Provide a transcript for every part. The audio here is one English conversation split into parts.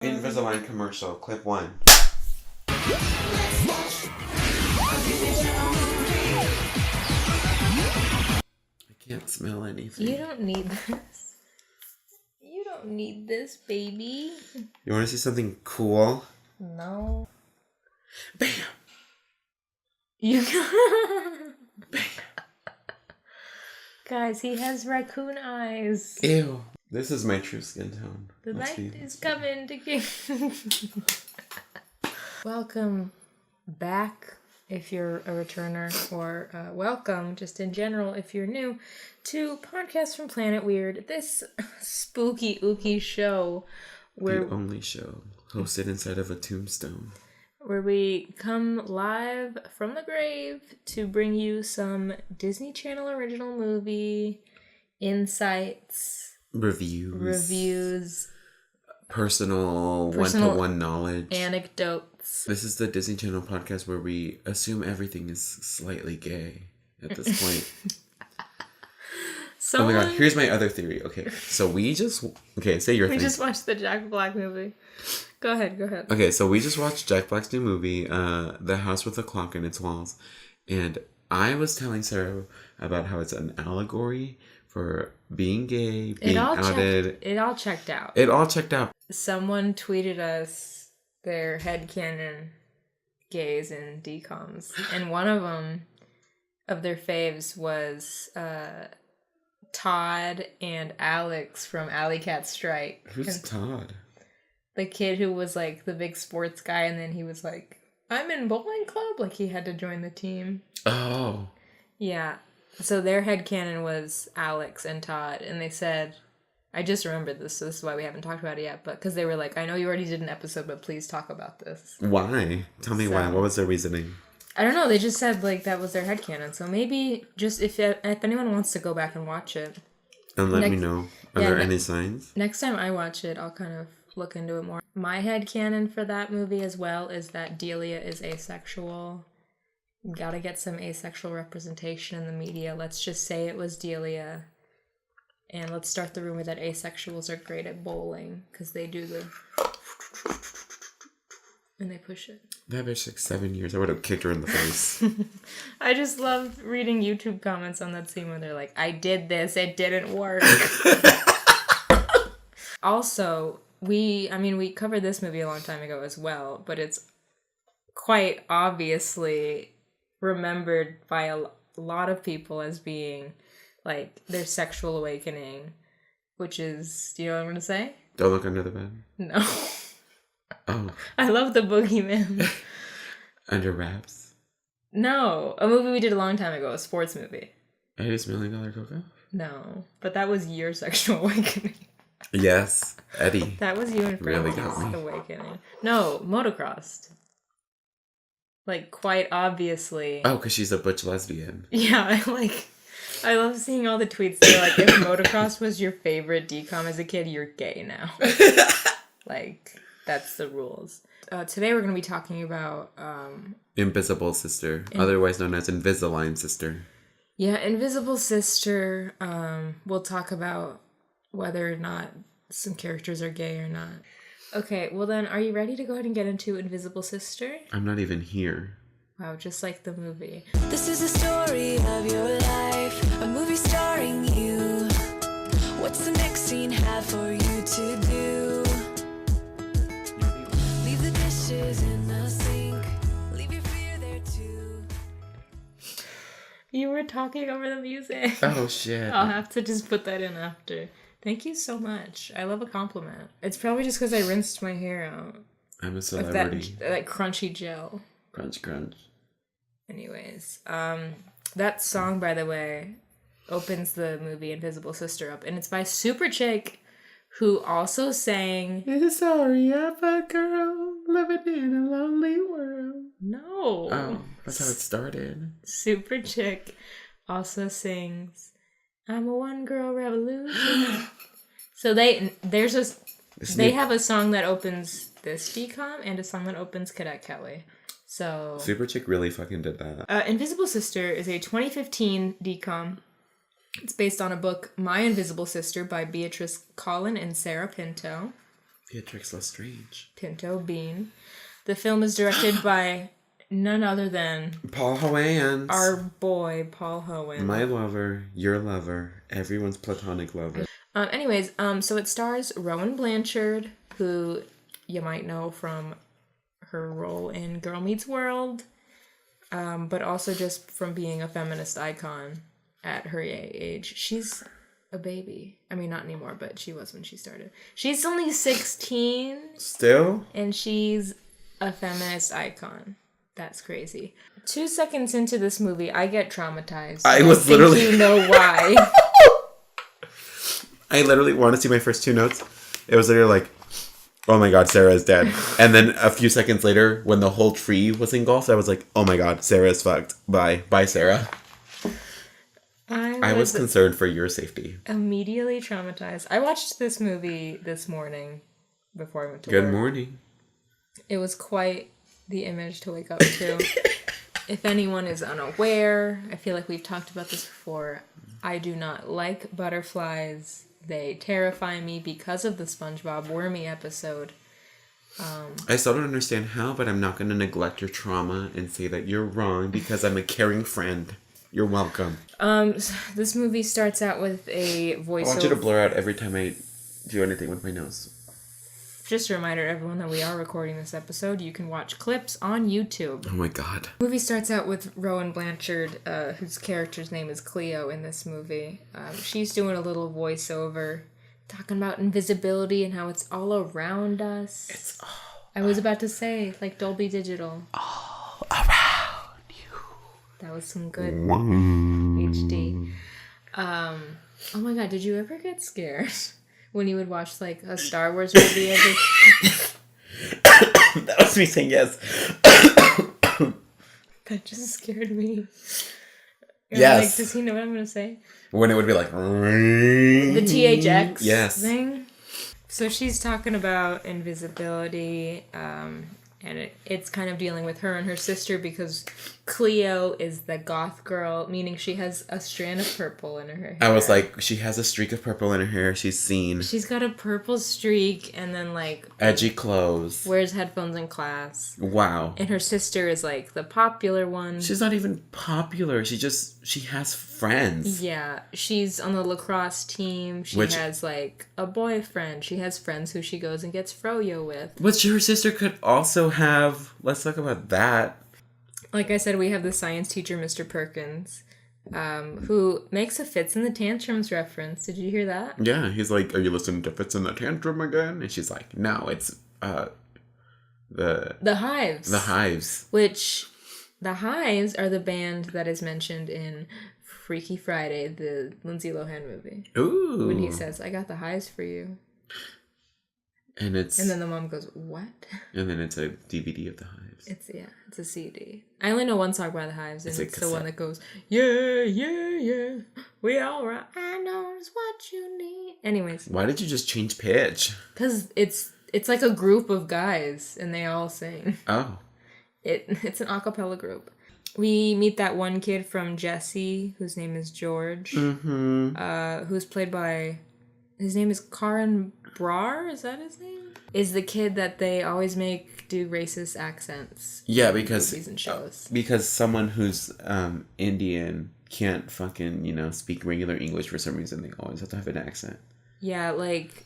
Invisalign commercial, clip 1. I can't smell anything. You don't need this. You don't need this, baby. You want to see something cool? No. Bam! You Bam! Guys, he has raccoon eyes. Ew. This is my true skin tone. The Let's night see. is coming to get. Welcome back if you're a returner, or welcome just in general if you're new to Podcast from Planet Weird, this spooky ooky show where The only show hosted inside of a tombstone. Where we come live from the grave to bring you some Disney Channel original movie insights, reviews, personal one-to-one knowledge, anecdotes. This is the Disney Channel podcast where we assume everything is slightly gay at this point. Oh my god, here's my other theory. Okay, so say your thing. We just watched the Jack Black movie. Go ahead. Okay, so we just watched Jack Black's new movie, The House with a Clock in Its Walls. And I was telling Sarah about how it's an allegory for being gay, being outed. It all checked out. Someone tweeted us their headcanon gays and DCOMs. And one of them, of their faves, was Todd and Alex from Alley Cat Strike. Who's Todd? The kid who was like the big sports guy, and then he was like, I'm in bowling club. Like he had to join the team. Oh. Yeah. So their headcanon was Alex and Todd, and they said, I just remembered this, so this is why we haven't talked about it yet, but because they were like, I know you already did an episode, but please talk about this. Why? Tell me why. What was their reasoning? I don't know. They just said like that was their headcanon. So maybe just if anyone wants to go back and watch it. And let me know. Are there any signs? Next time I watch it, I'll kind of look into it more. My headcanon for that movie as well is that Delia is asexual. Gotta get some asexual representation in the media. Let's just say it was Delia. And let's start the rumor that asexuals are great at bowling. Because they do the... and they push it. That bitch took 7 years. I would have kicked her in the face. I just love reading YouTube comments on that scene where they're like, I did this, it didn't work. Also, we covered this movie a long time ago as well, but it's quite obviously remembered by a lot of people as being like their sexual awakening, which is, do you know what I'm going to say? Don't Look Under the Bed? No. Oh. I love the Boogeyman. Under Wraps? No. A movie we did a long time ago, a sports movie. $80 Million Coco? No. But that was your sexual awakening. Yes. Eddie. That was you and really Francis' awakening. No, motocrossed. Like, quite obviously. Oh, because she's a butch lesbian. Yeah, I love seeing all the tweets that are like, if motocross was your favorite DCOM as a kid, you're gay now. Like, that's the rules. Today we're going to be talking about... Invisible Sister, otherwise known as Invisalign Sister. Yeah, Invisible Sister. We'll talk about whether or not some characters are gay or not. Okay, well then, are you ready to go ahead and get into Invisible Sister? I'm not even here. Wow, just like the movie. This is the story of your life, a movie starring you. What's the next scene have for you to do? Leave the dishes in the sink, leave your fear there too. You were talking over the music. Oh, shit. I'll have to just put that in after. Thank you so much. I love a compliment. It's probably just because I rinsed my hair out. I'm a celebrity. That crunchy gel. Crunch, crunch. Anyways, that song, by the way, opens the movie Invisible Sister up, and it's by Super Chick, who also sang "The Story of a Girl Living in a Lonely World." No. Oh, that's how it started. Super Chick also sings I'm a One Girl Revolution. So they have a song that opens this DCOM and a song that opens Cadet Kelly. So Super Chick really fucking did that. Invisible Sister is a 2015 DCOM. It's based on a book, My Invisible Sister, by Beatrice Collin and Sarah Pinto. Beatrix Lestrange. Pinto Bean. The film is directed by none other than Paul Hoans. our boy, Paul Hoan. My lover, your lover, everyone's platonic lover. So it stars Rowan Blanchard, who you might know from her role in Girl Meets World, but also just from being a feminist icon at her age. She's a baby. I mean, not anymore, but she was when she started. She's only 16. Still? And she's a feminist icon. That's crazy. 2 seconds into this movie, I get traumatized. I was literally... You know why. I literally want to see my first 2 notes. It was literally like, oh my god, Sarah is dead. And then a few seconds later, when the whole tree was engulfed, I was like, oh my god, Sarah is fucked. Bye. Bye, Sarah. I was concerned for your safety. Immediately traumatized. I watched this movie this morning before I went to work. Good morning. It was quite the image to wake up to. If anyone is unaware, I feel like we've talked about this before. I do not like butterflies. They terrify me because of the SpongeBob Wormy episode. I still don't understand how, but I'm not going to neglect your trauma and say that you're wrong because I'm a caring friend. You're welcome. This movie starts out with a voiceover. I want you to blur out every time I do anything with my nose. Just a reminder to everyone that we are recording this episode. You can watch clips on YouTube. Oh my god. The movie starts out with Rowan Blanchard, whose character's name is Cleo in this movie. She's doing a little voiceover, talking about invisibility and how it's all around us. It's all... I was about to say, like Dolby Digital. All around you. That was some good HD. Oh my god, did you ever get scared? When you would watch, like, a Star Wars movie That was me saying yes. That just scared me. Yes. Like, does he know what I'm going to say? When it would be like... The THX yes. thing. So she's talking about invisibility, and it's kind of dealing with her and her sister because Cleo is the goth girl, meaning she has a strand of purple in her hair. I was like, she has a streak of purple in her hair. She's seen. She's got a purple streak and then, like... edgy clothes. Wears headphones in class. Wow. And her sister is, like, the popular one. She's not even popular. She has friends. Yeah. She's on the lacrosse team. She has, like, a boyfriend. She has friends who she goes and gets froyo with. Which her sister could also have. Let's talk about that. Like I said, we have the science teacher, Mr. Perkins, who makes a Fits in the Tantrums reference. Did you hear that? Yeah, he's like, are you listening to Fits in the Tantrum again? And she's like, no, it's the Hives. The Hives. Which, the Hives are the band that is mentioned in Freaky Friday, the Lindsay Lohan movie. Ooh. When he says, I got the hives for you. And then the mom goes, what? And then it's a DVD of the Hives. It's a CD. I only know one song by the Hives, and it's the one that goes, yeah, yeah, yeah, we all right. I know it's what you need. Anyways. Why did you just change pitch? Because it's like a group of guys, and they all sing. Oh. It's an a cappella group. We meet that one kid from Jessie, whose name is George, who's played by... His name is Karan Brar, is that his name? Is the kid that they always make do racist accents. Yeah, because movies and shows. Because someone who's Indian can't fucking, speak regular English for some reason. They always have to have an accent. Yeah, like,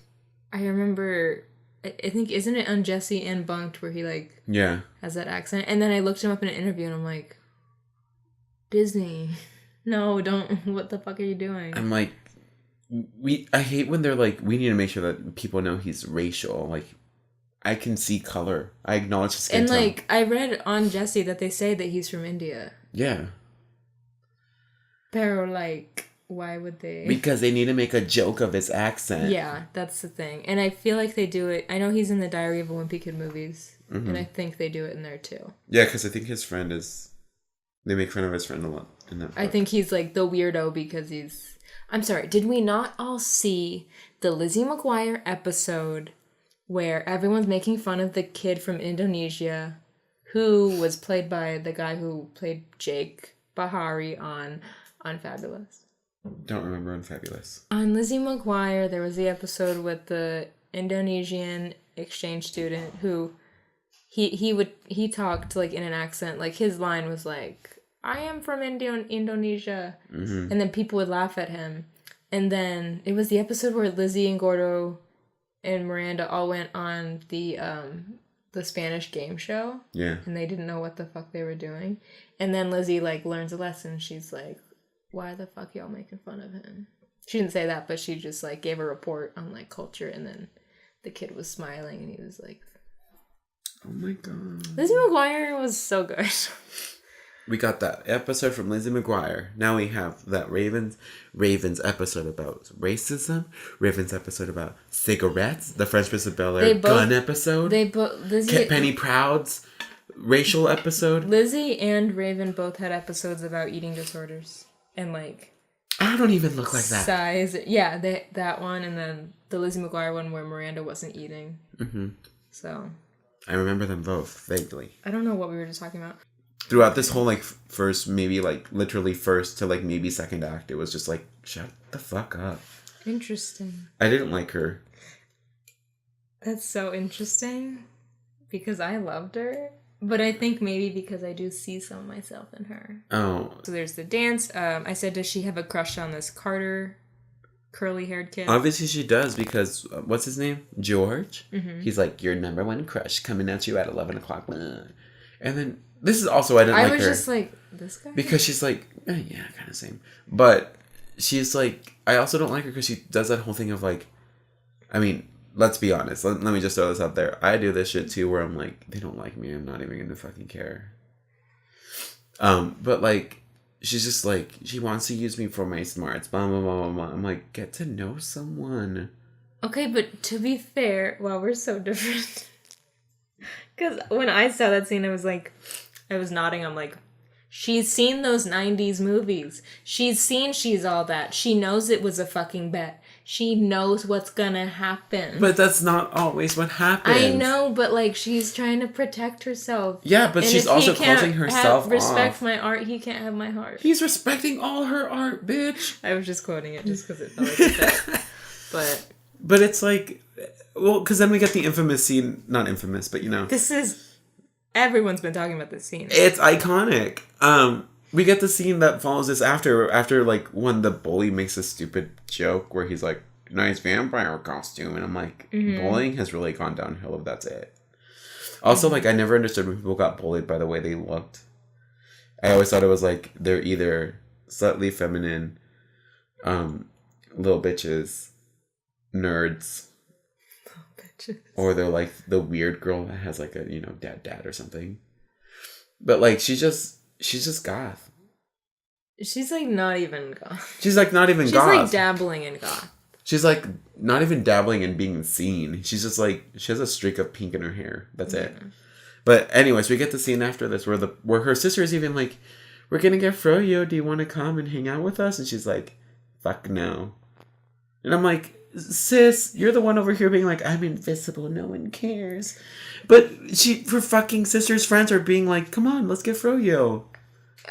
I remember, I think, isn't it on Jesse and Bunked where he, like, has that accent? And then I looked him up in an interview and I'm like, Disney, no, don't, what the fuck are you doing? I'm like, I hate when they're like, we need to make sure that people know he's racial. Like, I can see color. I acknowledge his skin tone. And like, I read on Jesse that they say that he's from India. Yeah. They're like, why would they? Because they need to make a joke of his accent. Yeah, that's the thing. And I feel like they do it. I know he's in the Diary of a Wimpy Kid movies. Mm-hmm. And I think they do it in there too. Yeah, because I think his friend is... They make fun of his friend a lot in that book. I think he's like the weirdo because he's... I'm sorry, did we not all see the Lizzie McGuire episode where everyone's making fun of the kid from Indonesia who was played by the guy who played Jake Bahari on Unfabulous? Don't remember Unfabulous. On Lizzie McGuire, there was the episode with the Indonesian exchange student who he talked like in an accent. Like his line was like, "I am from Indonesia," and then people would laugh at him. And then it was the episode where Lizzie and Gordo and Miranda all went on the Spanish game show. Yeah. And they didn't know what the fuck they were doing. And then Lizzie like learns a lesson. She's like, "Why the fuck y'all making fun of him?" She didn't say that, but she just like gave a report on like culture, and then the kid was smiling and he was like, "Oh my god." Lizzie McGuire was so good. We got that episode from Lizzie McGuire. Now we have that Ravens episode about racism. Ravens episode about cigarettes. The Fresh Prince of Bel-Air gun episode. Penny Proud's racial episode. Lizzie and Raven both had episodes about eating disorders and like. I don't even look like that. Size, yeah, that one, and then the Lizzie McGuire one where Miranda wasn't eating. Mm-hmm. So. I remember them both vaguely. I don't know what we were just talking about. Throughout this whole, like, first, maybe, like, literally first to, like, maybe second act, it was just, like, shut the fuck up. Interesting. I didn't like her. That's so interesting. Because I loved her. But I think maybe because I do see some of myself in her. Oh. So there's the dance. I said, does she have a crush on this Carter curly-haired kid? Obviously she does, because, what's his name? George? Mm-hmm. He's like, your number one crush coming at you at 11 o'clock. And then... This is also I didn't like her. I was just like, this guy? Because she's like, yeah, kind of same. But she's like, I also don't like her because she does that whole thing of like, I mean, let's be honest. Let me just throw this out there. I do this shit too where I'm like, they don't like me. I'm not even going to fucking care. But like, she's just like, she wants to use me for my smarts. Blah, blah, blah, blah, blah. I'm like, get to know someone. Okay, but to be fair, wow, we're so different. Because when I saw that scene, I was nodding. I'm like, she's seen those 90s movies. She's seen She's All That. She knows it was a fucking bet. She knows what's gonna happen. But that's not always what happens. I know, but like, she's trying to protect herself. Yeah, but she's also closing herself off. Respect my art. He can't have my heart. He's respecting all her art, bitch. I was just quoting it just because it felt like a bet. But it's like, well, because then we get the infamous scene. Not infamous, but you know. Everyone's been talking about this scene. It's iconic. We get the scene that follows this after like when the bully makes a stupid joke where he's like, nice vampire costume. And I'm like, bullying has really gone downhill if that's it. Also, like, I never understood when people got bullied by the way they looked. I always thought it was like, they're either slightly feminine, little bitches, nerds, or they're like the weird girl that has like a, you know, dad or something. But like, she's just goth. She's like not even goth. She's like not even goth. She's like dabbling in goth. She's like not even dabbling in being seen. She's just like, she has a streak of pink in her hair. That's it. But anyways, we get the scene after this where her sister is even like, we're gonna get froyo. Do you want to come and hang out with us? And she's like, fuck no. And I'm like, sis, you're the one over here being like, I'm invisible, no one cares. But her fucking sister's friends are being like, come on, let's get froyo.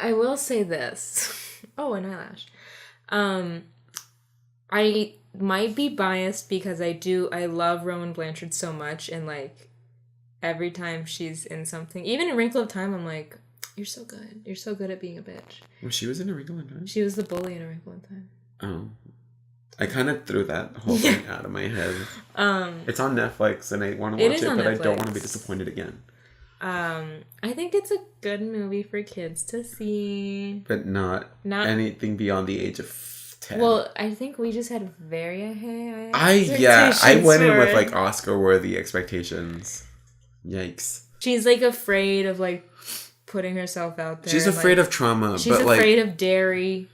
I will say this. Oh, an eyelash. I might be biased because I love Rowan Blanchard so much, and like every time she's in something, even in Wrinkle of Time, I'm like, you're so good. You're so good at being a bitch. Well, she was in A Wrinkle in Time? She was the bully in A Wrinkle in Time. Oh. I kind of threw that whole thing out of my head. It's on Netflix, and I want to watch it, but I don't want to be disappointed again. I think it's a good movie for kids to see. But not anything beyond the age of 10. Well, I think we just had very high I went in with like Oscar-worthy expectations. Yikes. She's like afraid of like putting herself out there. She's afraid of trauma. She's afraid of dairy.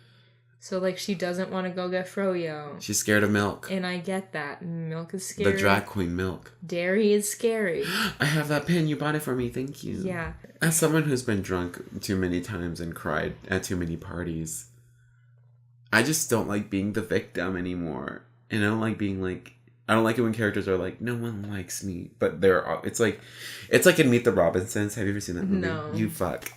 So, like, she doesn't want to go get froyo. She's scared of milk. And I get that. Milk is scary. The drag queen milk. Dairy is scary. I have that pin. You bought it for me. Thank you. Yeah. As someone who's been drunk too many times and cried at too many parties, I just don't like being the victim anymore. And I don't like being like... I don't like it when characters are like, no one likes me. But it's like in Meet the Robinsons. Have you ever seen that movie? No. You fuck.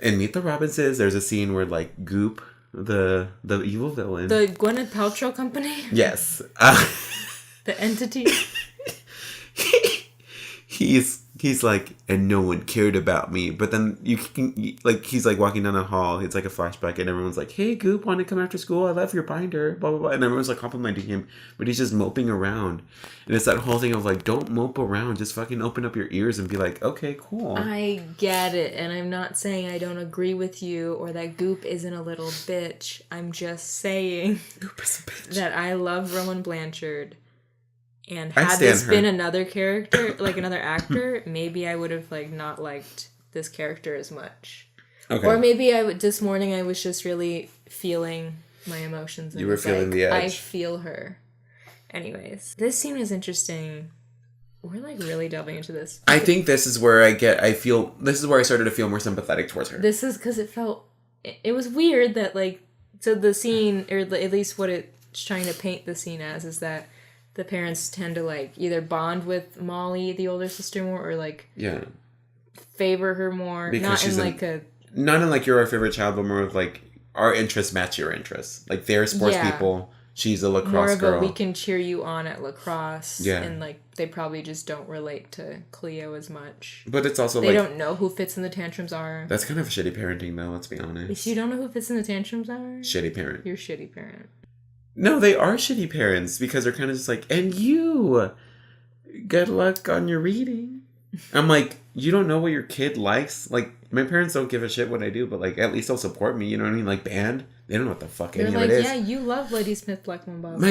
In Meet the Robinsons, there's a scene where, like, Goop... The evil villain. The Gwyneth Paltrow company? Yes. The entity? he's like, and no one cared about me. But then he's like walking down a hall. It's like a flashback, and everyone's like, "Hey, Goop, want to come after school? I love your binder." Blah blah blah, and everyone's like complimenting him, but he's just moping around. And it's that whole thing of like, don't mope around. Just fucking open up your ears and be like, okay, cool. I get it, and I'm not saying I don't agree with you or that Goop isn't a little bitch. I'm just saying Goop is a bitch. that I love Rowan Blanchard. And had this been another character, like another actor, maybe I would have like not liked this character as much. Okay. Or maybe this morning I was just really feeling my emotions. And you were feeling the edge. I feel her. Anyways, this scene is interesting. We're like really delving into this. I think this is where this is where I started to feel more sympathetic towards her. This is because it was weird that like, so the scene, or at least what it's trying to paint the scene as, is that the parents tend to like either bond with Molly, the older sister, more, or like favor her more. Because not in like you're our favorite child, but more of like our interests match your interests. Like they're sports people. She's a lacrosse girl. More of a we can cheer you on at lacrosse. Yeah. And like they probably just don't relate to Cleo as much. But it's also they don't know who fits in the tantrums are. That's kind of shitty parenting though, let's be honest. If you don't know who fits in the tantrums are? Shitty parent. You're a shitty parent. No, they are shitty parents because they're kind of just like, and you, good luck on your reading. I'm like, you don't know what your kid likes? Like, my parents don't give a shit what I do, but like, at least they'll support me, you know what I mean? Like, band, they don't know what the fuck any of it is. Yeah, you love Ladysmith Black Mambazo. My